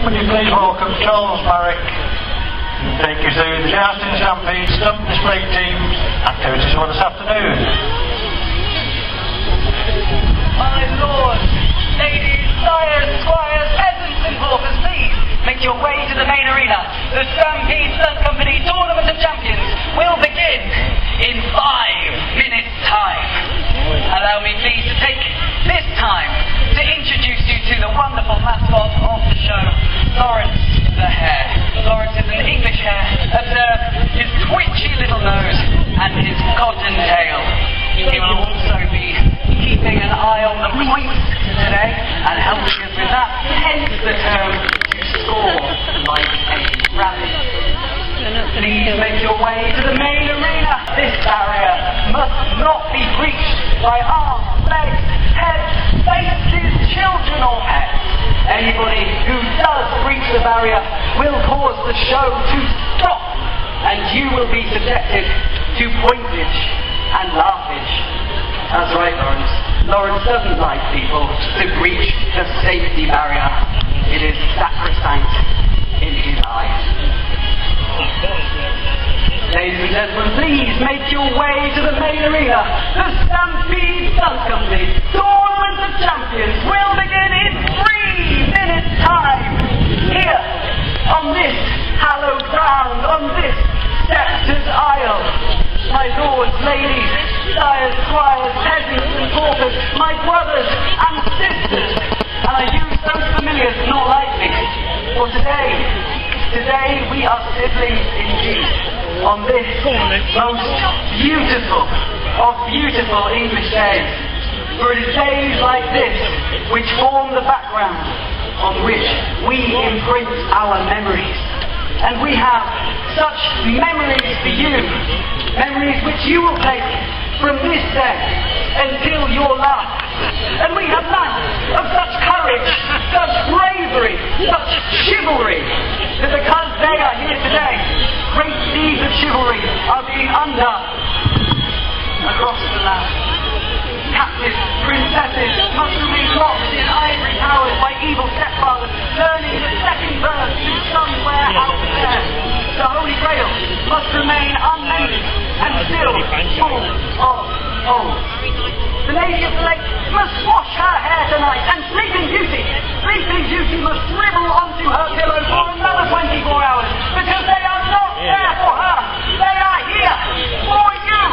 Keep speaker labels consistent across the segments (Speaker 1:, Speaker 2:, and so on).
Speaker 1: will you please welcome Charles Marrick and take you through the Jousting Stampede Stunt Display Team's activities for this afternoon.
Speaker 2: My lords, ladies, sires, squires, peasants and paupers, please make your way to the main arena. The Stampede Stunt Company Tournament of Champions will begin in 5 minutes' time. Allow me please to take this time to introduce you to the wonderful mascot of the show, Lawrence the Hare. Lawrence is an English hare. Observe his twitchy little nose and his cotton tail. He will also be keeping an eye on the points today and helping us with that, hence the term to score like a rabbit. Please make your way to the main arena. This barrier must not be breached by arms, legs, heads, faces, children or pets. Anybody who does breach the barrier will cause the show to stop, and you will be subjected to pointage and laughage. That's right, Lawrence. Lawrence doesn't like people to breach the safety barrier. It is sacrosanct in his eyes. Ladies and gentlemen, please make your way to the main arena. The Stampede Stunt Company Tournament of Champions will begin in 3 minutes' time. Here, on this hallowed ground, on this sceptred isle. My lords, ladies, sires, squires, peasants and paupers, my brothers and sisters. And I use those familiars not lightly. For today we are siblings indeed. On this most beautiful of beautiful English days. For it is days like this which form the background on which we imprint our memories. And we have such memories for you, memories which you will take from this day until your last. And we have nights of such courage, such bravery, such chivalry, that because they are here today, great deeds of chivalry are being undone across the land. Captive princesses must remain locked in ivory towers by evil stepfathers, learning the second verse to somewhere out there. The Holy Grail must remain unmended and still full of holes. The Lady of the Lake must wash her hair tonight, and Sleeping Beauty must dribble onto her pillow for another 24 hours, because they are not there for her. They are here for you.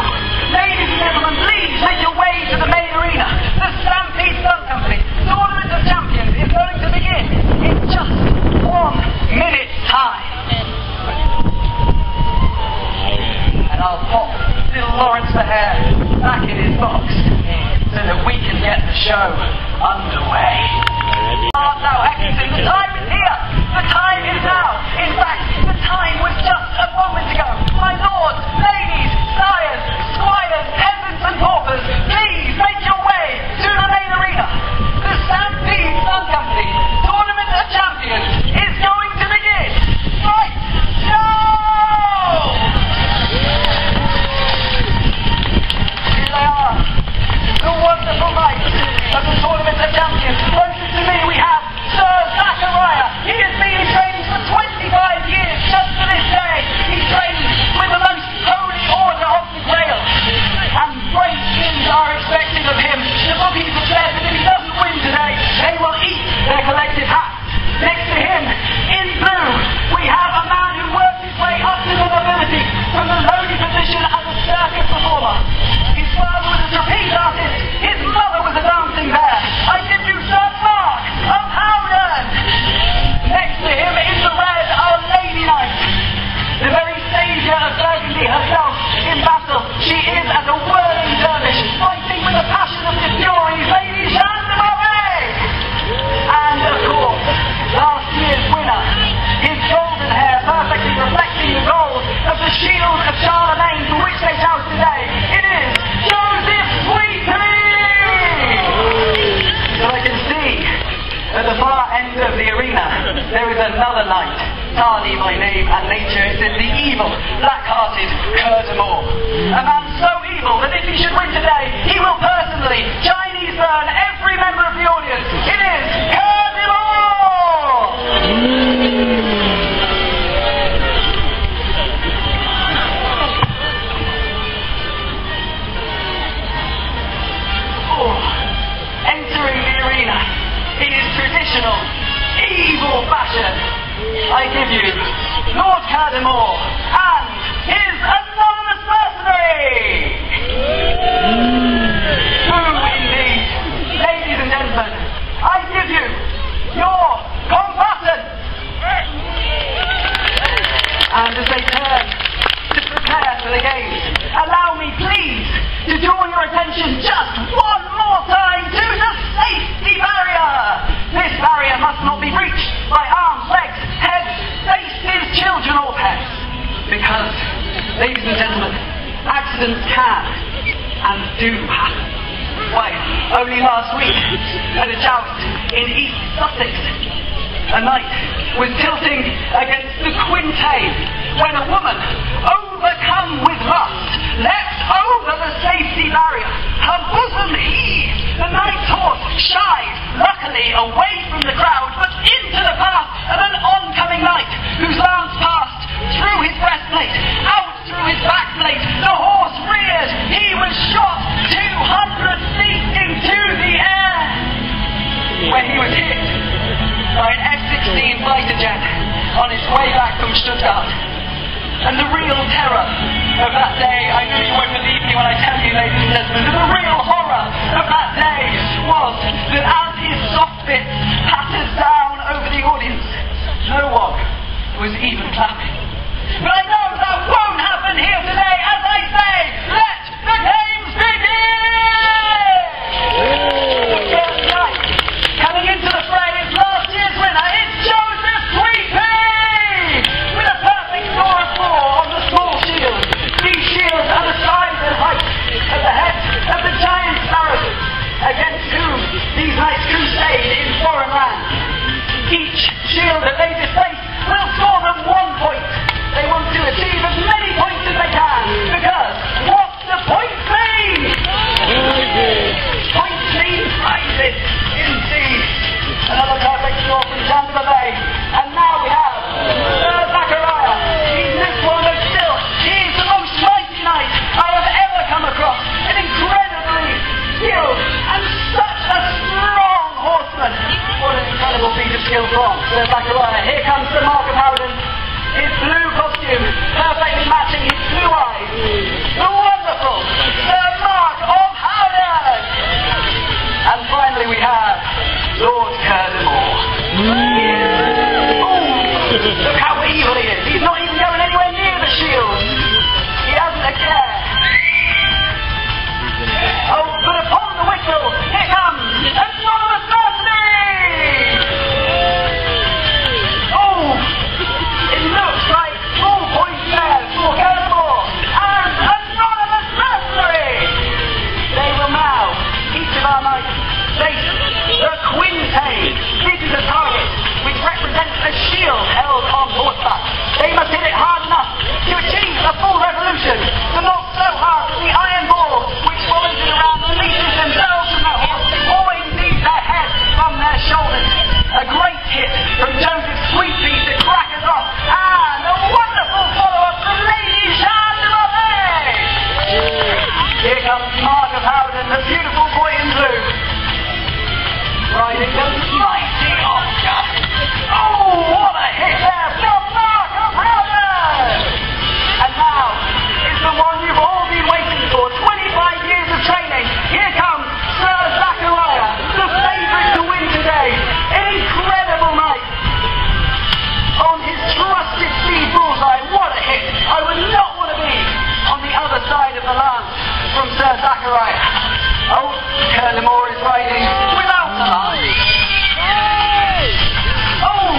Speaker 2: Ladies and gentlemen, please make your way to the main arena. The Stampede Stunt Company Tournament of Champions is going to begin in just 1 minute's time. And I'll pop little Lawrence the Hare back in his box so that we can get the show underway. Now, Heckington, the time is here. The time is now. In fact, the time was just a moment ago. My lords, ladies, sires, squires, peasants and paupers, please make your way to the main arena. The Stampede Stunt Company Tournament of Champions is going to begin right now! Here they are, the wonderful knights of the Tournament of Champions. Closest to me we have Sir Zachariah. He has been in training for 25 years just for this day. He's trained with the most holy order of the Grail. And great things are expected of him. The bookies have said that if he doesn't win today, they will eat their collective hats. Next to him, in blue, we have a man who worked his way up to the nobility from the lowly position as a circus performer. His father was a trapeze artist. His mother was a dancing bear. I give you Sir Mark of Howden. Next to him in the red, our Lady Knight, the very saviour of Burgundy herself in battle. She is as a whirling dervish, fighting with the passion of the Furies, Lady Jeanne de Marais. And of course, last year's winner, his golden hair perfectly reflecting the gold of the shield of Charlemagne for which they joust today. It is Joseph Sweetie! So I can see at the far end of the arena there is another knight, Tardy by name and nature. It is the evil, black-hearted Cur de Moor. A man so evil that if he should win today, he will personally Chinese burn every member of the audience. It is Cur de Moor! introduction, I give you Lord Cardamore and his anonymous mercenary! Who indeed, ladies and gentlemen, I give you your combatant! And as they turn to prepare for the games, allow me please to draw your attention just one more time to the safety barrier! This barrier must not be reached by arms, legs, heads, faces, children or pets. Because, ladies and gentlemen, accidents can and do happen. Why, only last week, at a joust in East Sussex, a knight was tilting against the quintain when a woman, overcome with lust, leapt over the safety barrier. Her bosom heaved. The knight's horse shied, luckily away from the crowd, but into the path of an oncoming knight, whose lance passed through his breastplate, out through his backplate. The horse reared. He was shot 200 feet into the air, where he was hit by an F-16 fighter jet on its way back from Stuttgart. And the real terror of that day, I know you won't believe me when I tell you, ladies and gentlemen, but the real horror of that day was that as his soft bits pattered down over the audience, no one was even clapping. But I know that won't happen here today. As I say, let the games begin! The first night, coming into the fray is last year's winner. It's Joseph Sweepy! With a perfect score of 4 on the small shield. These shields are the size and height of the heads of the giant sparrows, against whom these knights crusade in foreign lands. Each shield that they displace will score them 1 point. They want to achieve as many points as they can, because what's the point mean? Points mean prizes, indeed. Another perfect score from Chandler Bay. And now we have Zachariah. He's this one of still. He is the most mighty knight I have ever come across. An incredibly skilled and such a strong horseman. What an incredible feat of skill from Sir Zachariah. Here comes the Mark of Howden. His blue costume, perfectly matching his blue eyes. The wonderful Sir Mark of Howden! And finally we have Lord Cardamore. Look how evil he is. He's not even going anywhere near the shield. He hasn't a care. Oh, but upon the whistle, here comes anonymous mercenary! Oh! It looks like 4 points there for Cardamore and anonymous mercenary! They will now, each of our knights, face the quintain. This is a target which represents a shield held on horseback. They must hit it hard enough to achieve a full revolution, but not so hard that the iron ball which follows it around releases themselves from their horse, always leaves their head from their shoulders. A great hit from Joseph Sweetby to crack us off, and a wonderful follow-up from Lady Chandler. Here comes Mark of Howden, the beautiful boy in blue, riding the mighty Oscar. Oh, what a hit there from Mark of Howden! And now is the one you've all been waiting for. 25 years of training. Here comes Sir Zachariah, the favourite to win today. An incredible night. On his trusted steed Bullseye. What a hit. I would not want to be on the other side of the lance from Sir Zachariah. Oh, Cardamore is riding without a lance. Oh,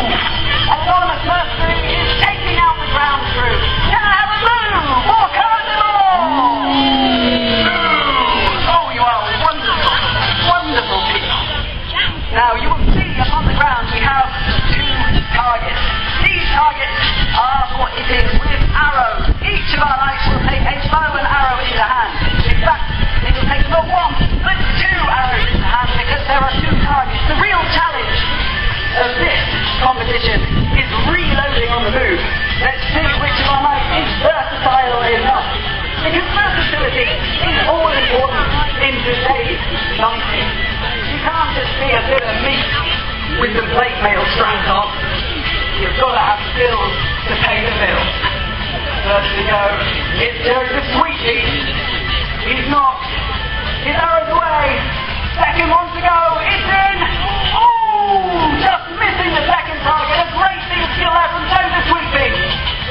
Speaker 2: anonymous mercenary is taking out the ground crew. Can I have a blue for Cardamore? Oh, you are wonderful, wonderful people. Now, you will see upon the ground we have 2 targets. These targets are for hitting with arrows. Each of our knights will take a bow and arrow in the hand. In fact, it will take not 1, but 2 arrows in the hand, because there are 2 targets. The real challenge of this competition is reloading on the move. Let's see which of our knights is versatile enough. Because versatility is all important in today's fighting. You can't just be a bit of meat with the plate mail strapped on. you've got to have bills to pay the bills. First to go, it's Joseph Sweetie. He's not. His arrow's away. Second one to go. It's in. Oh, just missing the second target. A great deal of skill there from Joseph Sweetie.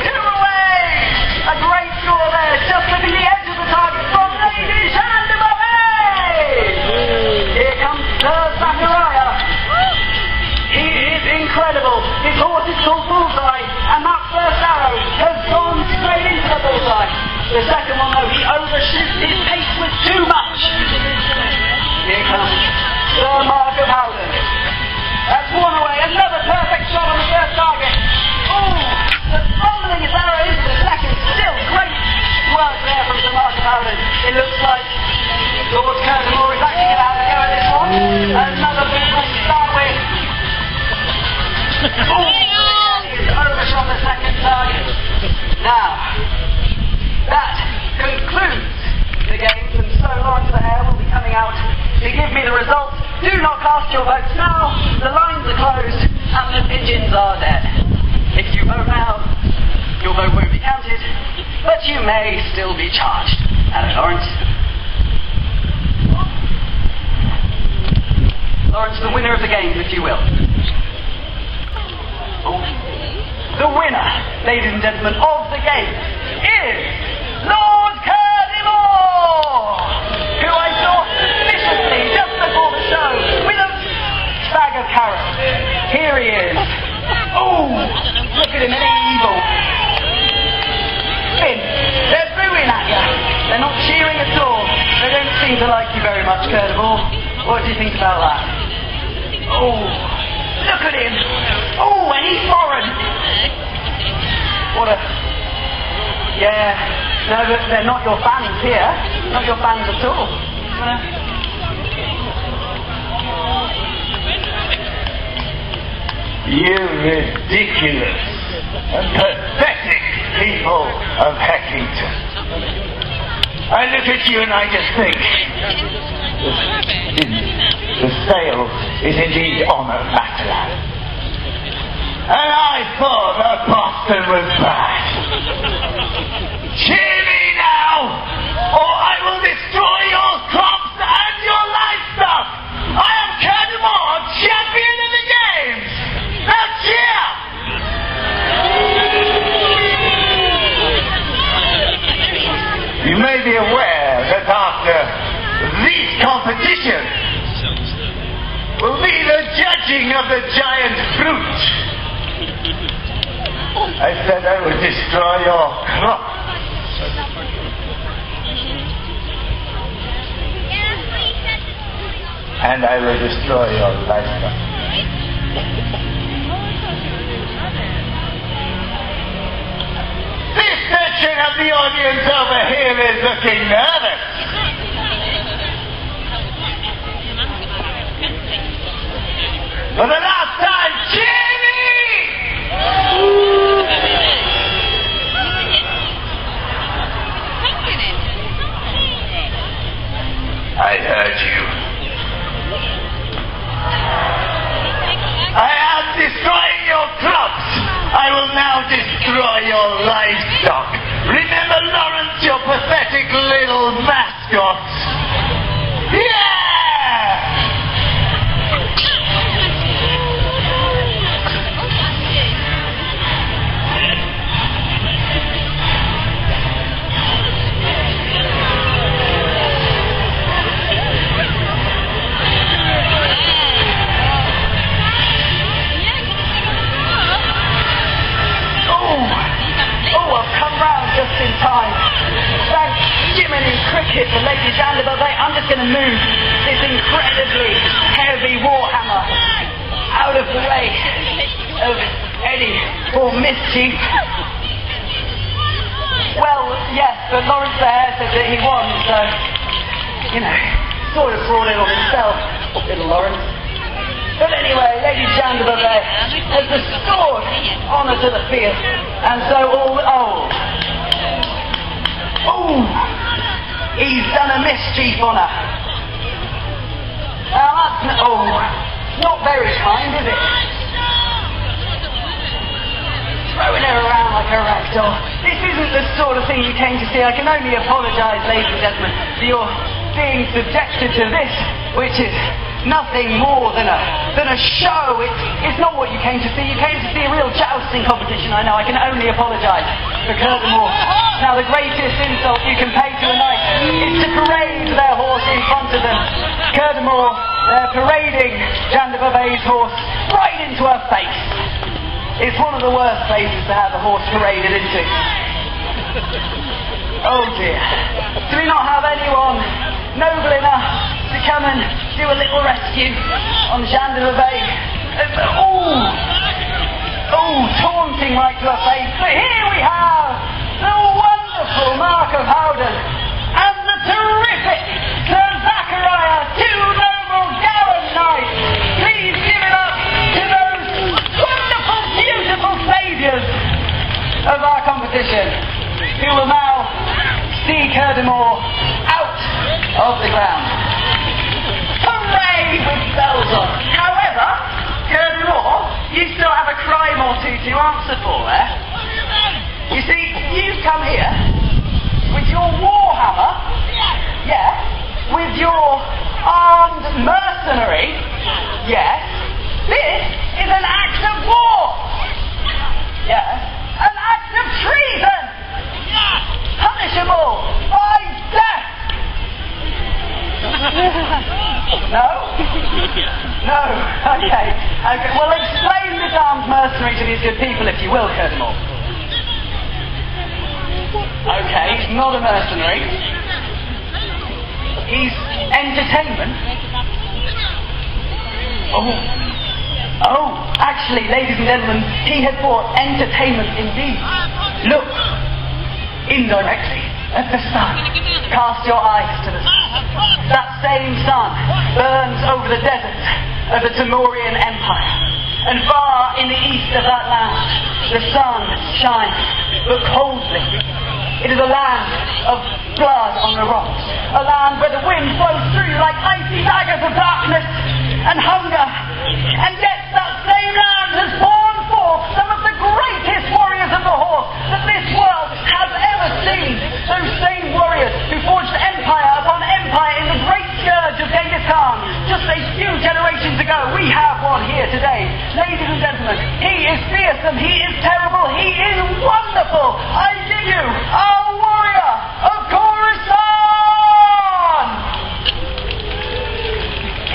Speaker 2: Two away. A great score there. Just missing the edge of the target from Lady Chandelier. Here comes Sir Zachariah. He is incredible. His horse is called Bullseye, and that first arrow has gone straight into the bullseye. The second one, though, he overshoots. His pace was too much. Here comes Sir Mark of Howden. That's one away. Another perfect shot on the first target. Oh, but fumbling his arrow into the second. Still great work there from Sir Mark of Howden. It looks like Lord Curtin is actually going to have to go at this one. Another big one to start with. Oh, he's overshot the second target. Now, that concludes the games, and so Lawrence the Hare will be coming out to give me the results. Do not cast your votes now. The lines are closed, and the pigeons are dead. If you vote now, your vote won't be counted, but you may still be charged. Hello, Lawrence. Lawrence, the winner of the games, if you will. Oh. The winner, ladies and gentlemen, of the game is Lord Curdymore, who I saw suspiciously just before the show with a bag of carrots. Here he is. Oh, look at him, an evil. Finn, they're booing at you. They're not cheering at all. They don't seem to like you very much, Curdymore. What do you think about that? Oh, look at him. Oh, and he's foreign. What a... Yeah. No, but they're not your fans here. Not your fans at all.
Speaker 3: You ridiculous and pathetic people of Heckington. I look at you and I just think, the sale is indeed on a battleland. And I thought that Boston was bad. Cheer me now, or I will destroy your crops and your livestock. I am Curdymore, champion of the games. Now cheer! You may be aware that after these competitions will be the judging of the giant fruit. I said I would destroy your crop. And I will destroy your livestock. This section of the audience over here is looking nervous. For the last time, cheer me! I heard you. I am destroying your crops. I will now destroy your livestock. Remember Lawrence, your pathetic little mascot? Yeah!
Speaker 2: For Lady Chandelier, I'm just going to move this incredibly heavy warhammer out of the way of any poor mischief. Well, yes, but Lawrence the Hare said that he won, so, you know, sort of brought it on himself, little Lawrence. But anyway, Lady Chandelier has restored honour to the field, and so all... He's done a mischief on her. Now that's not very kind, is it? correct, or this isn't the sort of thing you came to see. I can only apologise, ladies and gentlemen, for your being subjected to this, which is nothing more than a show. It's not what you came to see. You came to see a real jousting competition. I know. I can only apologise for Curdamore. Now, the greatest insult you can pay to a knight is to parade their horse in front of them. Curdamore, they're parading Jeanne de Beauvai's horse right into her face. It's one of the worst places to have a horse paraded into. Oh dear. Do we not have anyone noble enough to come and do a little rescue on Jeanne de Beauvais? Taunting right to her face. But here we have the wonderful Mark of Howden and the terrific Sir Zachariah, two noble gallant knights. Please give it up to those wonderful, beautiful saviours of our competition, who will now see Curdamore out of the ground. Hooray with bells on. However, Curdamore, you still have a crime or two to answer for there. You see, you've come here with your warhammer, yes, with your armed mercenary, yes. This is an act of war, yes, an act of treason, punishable by death. No? No? Okay. Well, explain this armed mercenary to these good people, if you will, Curdamore. Okay, he's not a mercenary. He's entertainment. Oh, actually, ladies and gentlemen, he had brought entertainment indeed. Look, indirectly, at the sun. Cast your eyes to the sun. That same sun burns over the desert of the Timurian Empire. And far in the east of that land, the sun shines, but coldly. It is a land of blood on the rocks. A land where the wind flows through you like icy daggers of darkness and hunger. And yet that same land has borne forth some of the greatest warriors of the horse that this world has ever seen. Those same warriors who forged empire upon empire in the great scourge of Genghis Khan just a few generations ago. We have one here today. Ladies and gentlemen, he is fearsome, he is terrible, he is wonderful. I give you our warrior of Khorasan!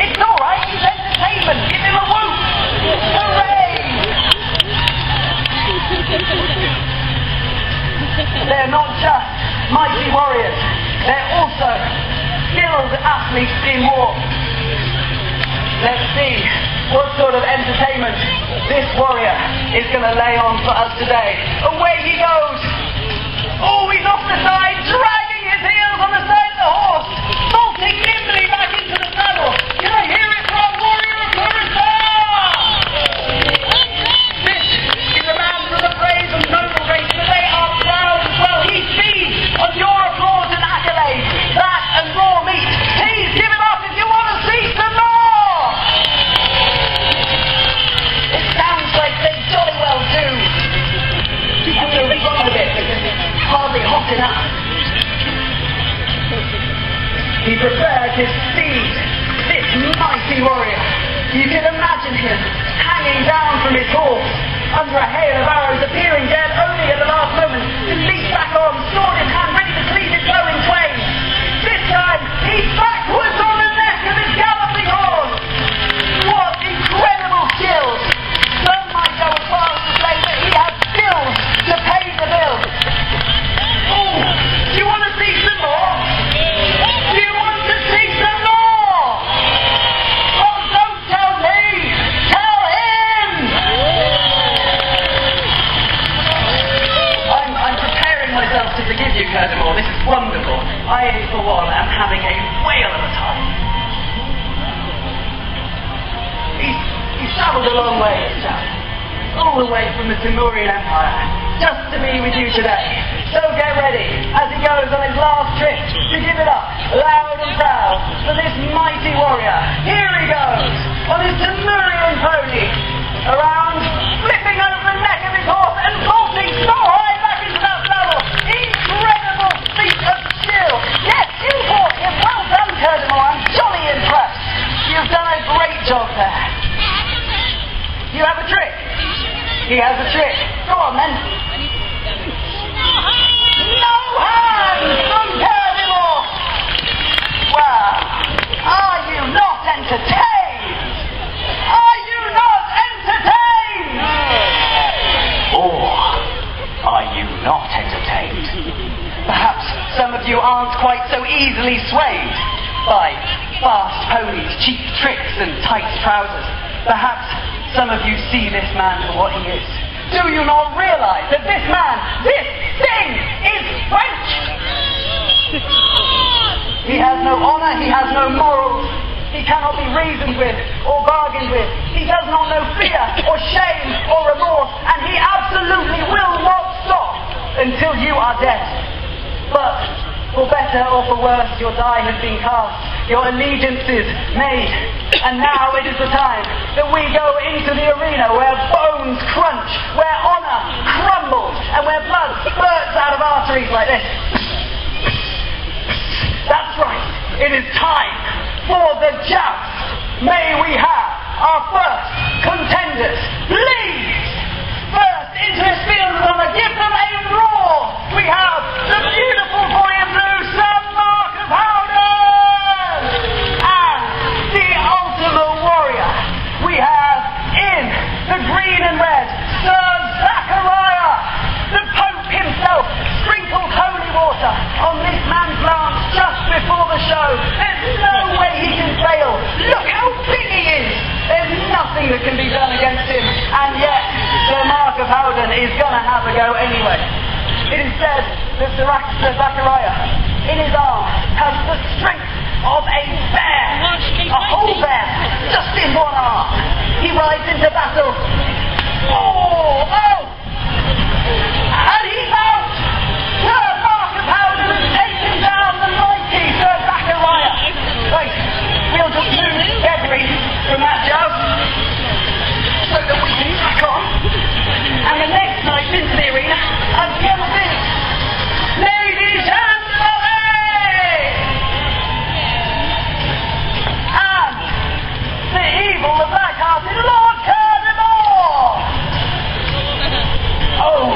Speaker 2: It's alright, he's entertainment. Give him a whoop! Hooray! They're not just mighty warriors, they're also skilled athletes in war. Let's see what sort of entertainment this warrior is going to lay on for us today. Away he goes! Oh, he's off the side, dragging his heels on the side of the horse, vaulting nimbly back into the saddle. Can I hear it from warrior of Khorasan? This is a man from the brave and noble race, but they are proud as well. He feeds on your applause and accolades. That and raw meat. Please give it up if you want to see some more. It sounds like they jolly well do. You have to run a bit because it's hardly hot enough. He prepared his steed, this mighty warrior. You can imagine him hanging down from his horse under a hail of arrows, appearing dead only at the last moment to leap back on, sword in hand, ready to cleave his bow in twain. This time, he's backwards on the neck of his galloping horse. What incredible skills! Some might go as far as to say that he has skills to pay the bill. Oh, do you want to see some more? Do you want to see some more? Oh, don't tell me! Tell him! I'm preparing myself to forgive you, Curdamore. This is wonderful. I, for one, am having a whale of a time. He's travelled a long way, this chap. All the way from the Timurian Empire, just to be with you today. So get ready, as he goes on his last trip, to give it up, loud and proud, for this mighty warrior. Here he goes, on his Timurian pony, around, flipping over the neck of his horse, and vaulting so high He has a trick. Go on then. No hands from Cardinal! Well, are you not entertained? Are you not entertained? Or are you not entertained? Perhaps some of you aren't quite so easily swayed by fast ponies, cheap tricks and tight trousers. Perhaps some of you see this man for what he is. Do you not realise that this man, this thing, is French? He has no honour, he has no morals. He cannot be reasoned with or bargained with. He does not know fear or shame or remorse, and he absolutely will not stop until you are dead. But for better or for worse, your die has been cast, your allegiances made, and now it is the time that we go into the arena where bones crunch, where honour crumbles, and where blood spurts out of arteries like this. That's right, it is time for the joust. May we have our first contenders, please! First into his field on the gift of a roar, we have the beautiful boy in blue, Sir Mark of Howden! And the ultimate warrior, we have in the green and red, Sir Zachariah! The Pope himself sprinkled holy water on this man's lance just before the show. There's no way he can fail. Look how big he is! There's nothing that can be done against him, and yet Sir Mark of Howden is going to have a go anyway. It is said that Sir Zachariah, in his arm, has the strength of a bear, a whole bear, just in one arm. He rides into battle. Oh! And he's out! Sir Mark of Howden has taken down the mighty Sir Zachariah. Right, we'll just move Gregory from that joust so that we can crack on. And the next night into the arena, as the other thing, ladies and gentlemen! And the evil, the black-hearted Lord Cardinal! Oh,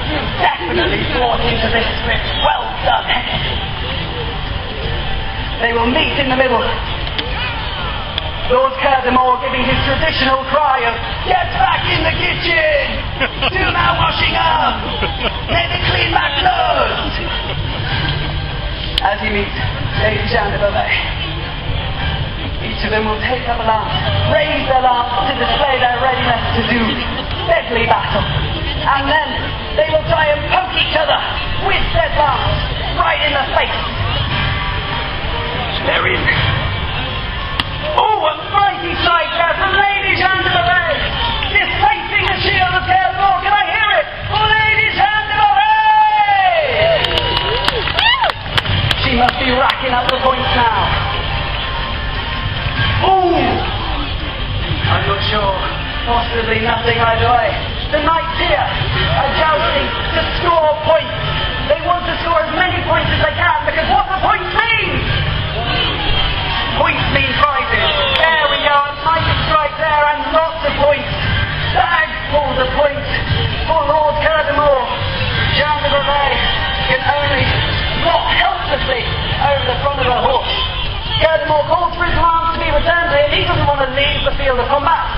Speaker 2: you definitely brought into this script. Well done, Heckington. They will meet in the middle. Lord Cardinal giving his traditional cry of, "Get back in the kitchen! Do my washing up! Let me clean my clothes!" As he meets Lady Jeanne de Beauvais, each of them will take up a lance, raise their lance to display their readiness to do deadly battle. And then they will try and poke each other with their lance right in the face. They're in. Oh, a mighty strike there from Lady Jeanne de Beauvais, displacing the shield of Cardinal. Can I hear it? For Lady Jeanne de Beauvais! She must be racking up the points now. Ooh! I'm not sure. Possibly nothing either way. The knights here are jousting to score points. They want to score as many points as they can, because what the points mean? Points mean prizes. There we go, a mighty strike there and lots of points. Bagfuls of points for Lord Cardinal. Jeanne de Beauvais can only walk helplessly over the front of her horse. Cardinal calls for his lance to be returned to him. He doesn't want to leave the field of combat.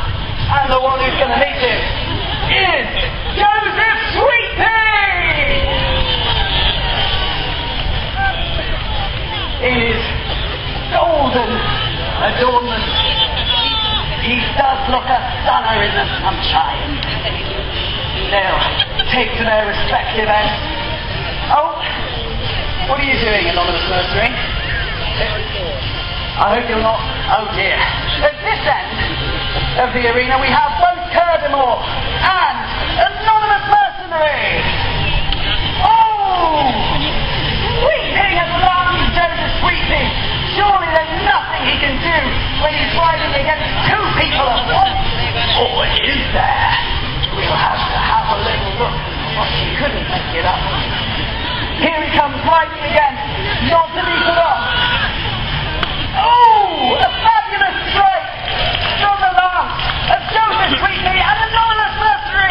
Speaker 2: And the one who's going to meet him is Joseph Sweetie! In his golden adornment, he does look a stunner in the sunshine. They'll take to their respective ends. Oh, what are you doing, anonymous mercenary? I hope you're not. Oh dear. At this end of the arena, we have both Cardinal and anonymous mercenary. Oh! Sweeting at last, Joseph Sweeting. Surely there's nothing he can do when he's fighting against two people at once. Or is there? We'll have to have a little look. But he couldn't make it up. Here he comes riding again, not to be put off. Oh! A fabulous strike from the lance of Joseph Sweeting and anonymous mercenary.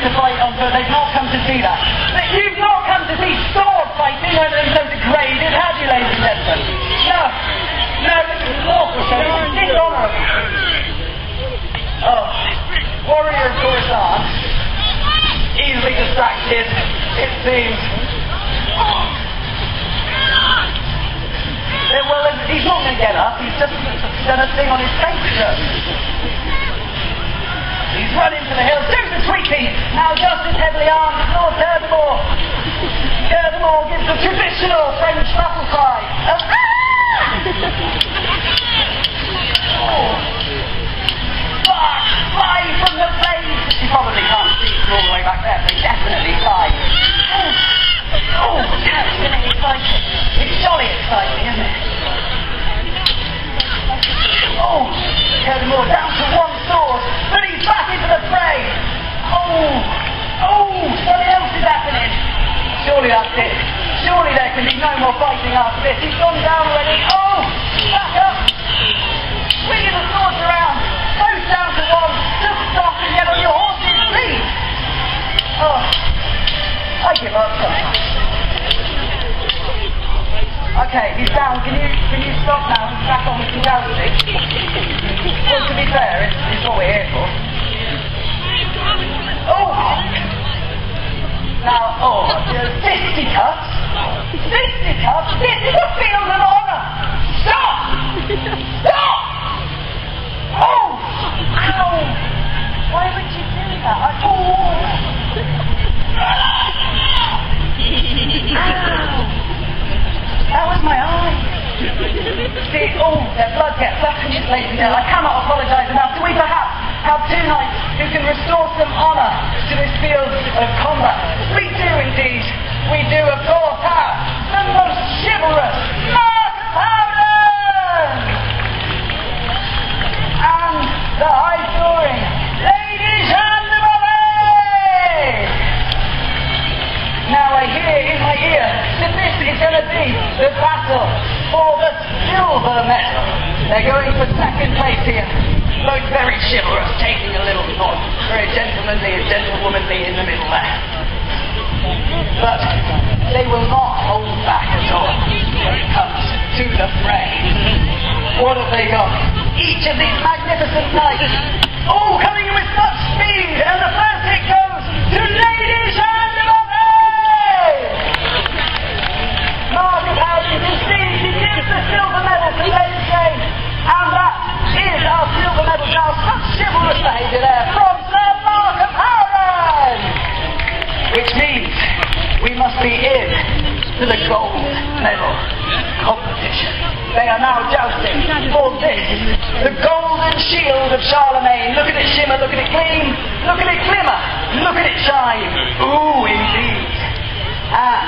Speaker 2: to fight on, but they've not come to see that. You've not come to see sword fighting over them so degraded, have you, ladies and gentlemen? No. No, this is awful, so this is dishonourable. Oh, warrior of Coruscant, easily distracted, it seems. Well, he's not going to get up, he's just done a thing on his face shirt. He's run into the hills, do the sweeping! Now just as heavily armed as Lord Curdemore. Curdemore gives the traditional French battle cry. Fly from the flames! You probably can't see all the way back there, they definitely fly. Oh, that's going to be exciting. It's jolly exciting, isn't it? Oh, Curdemore down to one sword, but he's back into the fray. Oh, something else is happening. Surely that's it. Surely there can be no more fighting after this. He's gone down already. Oh, back up. Swinging the swords around. Both down to one. Just stop and get on your horse's feet. Oh, I give up sometimes. Okay, he's down. Can you stop now and back on with the jousting? Well, to be fair, it's what we're here for. Oh! Now, fisticuffs? Fisticuffs? This is a field of honour! Stop! Stop! Oh! Ow! Why would you do that? That was my eye. See, their blood gets up and just lays me down. I cannot apologise enough. Do we perhaps have two knights who can restore some honour to this field of combat? We do indeed. We do, of course, have the most chivalrous Mark of Howden! And the high-soaring Lady Jeanne de Marais! Now I hear in my ear that this is going to be the battle for the silver medal. They're going for second place here. Both very chivalrous, taking a little nod. Very gentlemanly and gentlewomanly in the middle there. But they will not hold back at all when it comes to the fray. What have they got? Each of these magnificent knights, all coming in with such speed, and the first hit goes to Lady Jeanne de Marais! Mark of Howden indeed, he gives the silver medal to Lady Jane, and that is our silver medal now. Such chivalrous behaviour there from Sir Mark of Howden! Which means we must be in to the gold medal competition. They are now jousting for this, the golden shield of Charlemagne. Look at it shimmer, look at it gleam, look at it glimmer, look at it shine. Ooh, indeed. And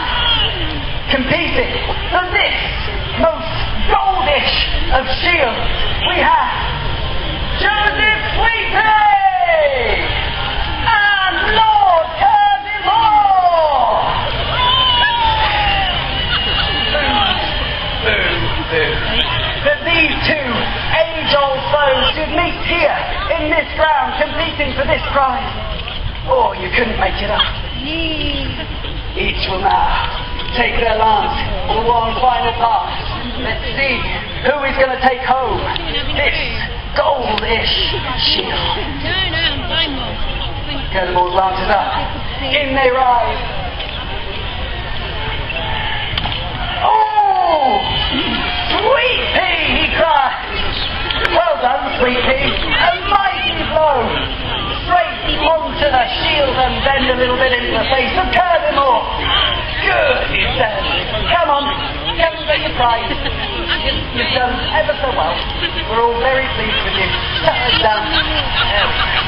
Speaker 2: competing for this most goldish of shields, we have Joseph Sweetie and Lord Curdemore. That these two age-old foes should meet here in this ground, competing for this prize. Oh, you couldn't make it up. Each will now take their lance for one final pass. Let's see who is going to take home this goldish shield. Curdemore lances up. In they rise. Oh! Sweet pea, he cries. Well done, Sweet pea. A mighty blow. Straight onto the shield and bend a little bit into the face of Curdemore. Good, he says. Come on, come and get your prize. You've done ever so well. We're all very pleased with you. Settle down. There we go.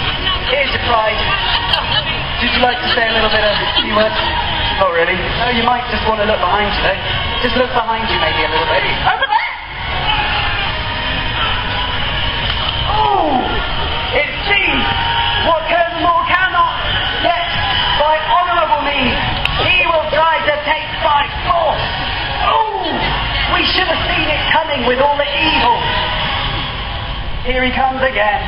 Speaker 2: Here's your prize. Would you like to say a little bit of few words? Not really. No, you might just want to look behind you, though. Just look behind you maybe a little bit. Over there! Oh! It seems what Curdemore cannot get by honourable means, he will try to take by force. Oh! We should have seen it coming with all the evil. Here he comes again.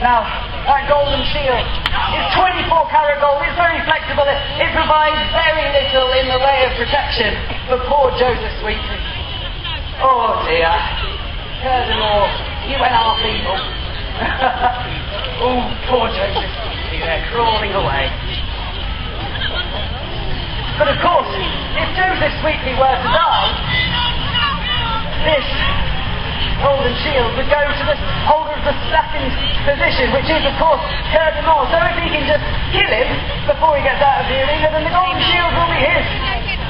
Speaker 2: Now, That golden shield is 24-karat gold. It's very flexible. It provides very little in the way of protection for poor Joseph Sweetley. Oh dear. Furthermore, you went half evil. Oh, poor Joseph Sweetley there, crawling away. But of course, if Joseph Sweetley were to die, this golden shield would go to the holder of the second position, which is, of course, Furthermore. So if he can just kill him before he gets out of the arena, then the golden shield will be his.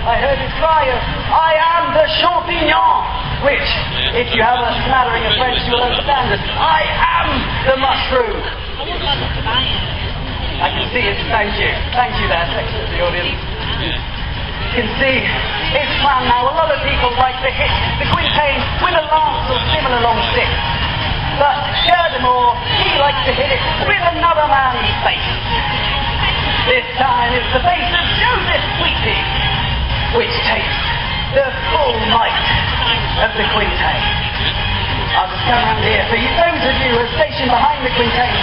Speaker 2: I heard his cry of, "I am the champignon," which, if you have a smattering of French, you will understand as, "I am the mushroom." I can see it. Thank you. Thank you there, section of the audience. You can see his plan now. A lot of people like to hit the quintain with a lance or similar long stick. But furthermore, he likes to hit it with another man's face. This time it's the face of Joseph Sweetley, which takes the full might of the quintain. I'll just come around here. For you, those of you who are stationed behind the quintain,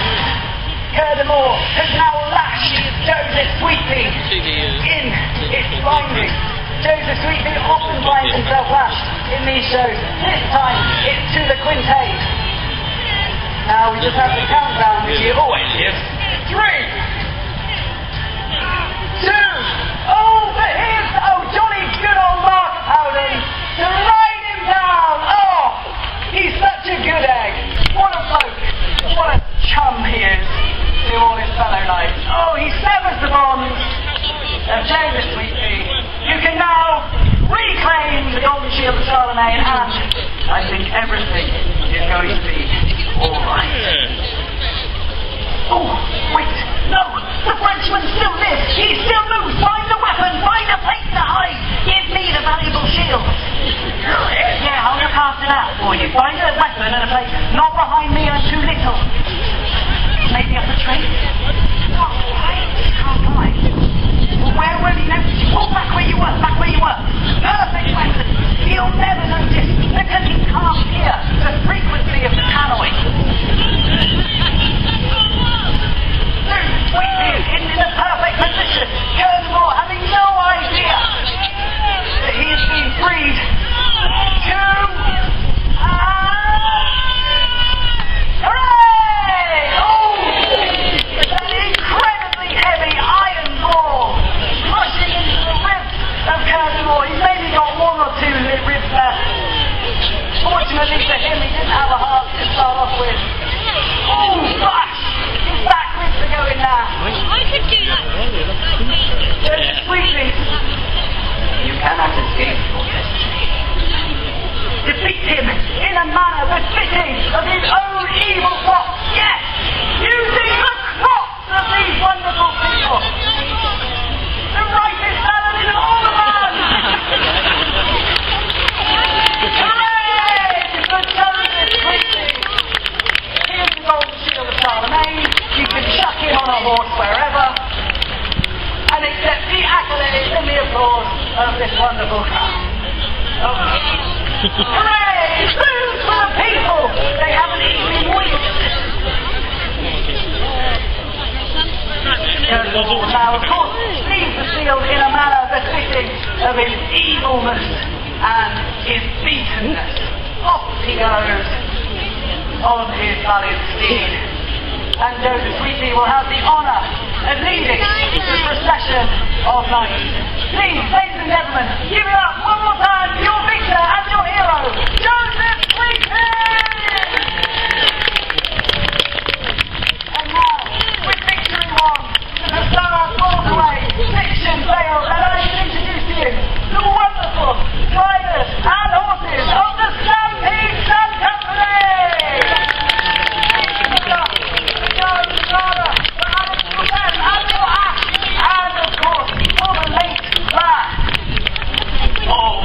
Speaker 2: Furthermore has now lashed Joseph Sweetley in its blinding. Joseph Sweetley often finds himself lashed in these shows. This time it's to the quintain. Now we just have the countdown, which he always gives. 3, 2, oh, for his, jolly good old Mark Howden to ride him down. Oh, he's such a good egg. What a bloke. What a chum he is to all his fellow knights. Oh, he severs the bonds of Joseph Sweetley. You can now reclaim the golden shield of Charlemagne, and I think everything is going to be all right. Oh, wait, no, the Frenchman still lives. He still moves. Find a weapon, find a place to hide. Give me the valuable shield. Yeah, I'll look after that for you. Find a weapon and a place not behind me. I'm too little. Maybe up a tree? Oh, I can't find. Well, where will he notice you? Oh, back where you were, back where you were. Perfect weapon. He'll never notice because he can't hear the frequency of the tannoy. Sweetley is hidden in a perfect position. Furthermore, having no idea that he is being freed to... Hooray! Oh! An incredibly heavy iron ball crushing into the ribs of Furthermore. He's maybe got 1 or 2 ribs left. Fortunately for him, he didn't have a heart to start off with. Oh, gosh! His back ribs are going now.
Speaker 4: I could do that.
Speaker 2: Joseph Sweetley, you cannot escape your destiny. Defeat him in a manner befitting of his own evil plot. Yes! Using the crops of these wonderful people. The rightest salad in all the land! Hooray! For Joseph Sweetley! Here's the golden shield of Charlemagne. You can chuck him on a horse wherever and accept the accolades and the applause of this wonderful crowd. Hooray! Food for the people! They haven't eaten in weeks! Now, of course, leaves the field in a manner befitting of his evilness and his beatenness. Off he goes on his valiant steed. And Joseph Sweetley will have the honour of leading the procession of knights. Please, ladies and gentlemen, give it up one more time for your victor and your hero, Joseph Sweetley! And now, with victory won, the stars falls away, fiction fails, and I can introduce to you the wonderful riders and horses of the Stampede Stunt Company! And of course, for the late lad. Oh,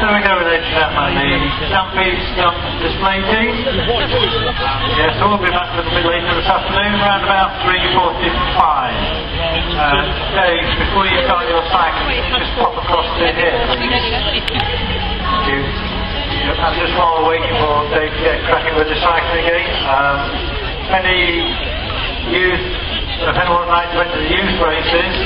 Speaker 1: there we go, ladies and gentlemen, the Stampede Stunt display team. Yes, so we'll be back a little bit later this afternoon, around about 3:45. Dave, before you start your cycle, just pop across to here, please. Thank you. And just while we're waiting for Dave to get cracking with the cycling again, if anyone would like to enter the youth races,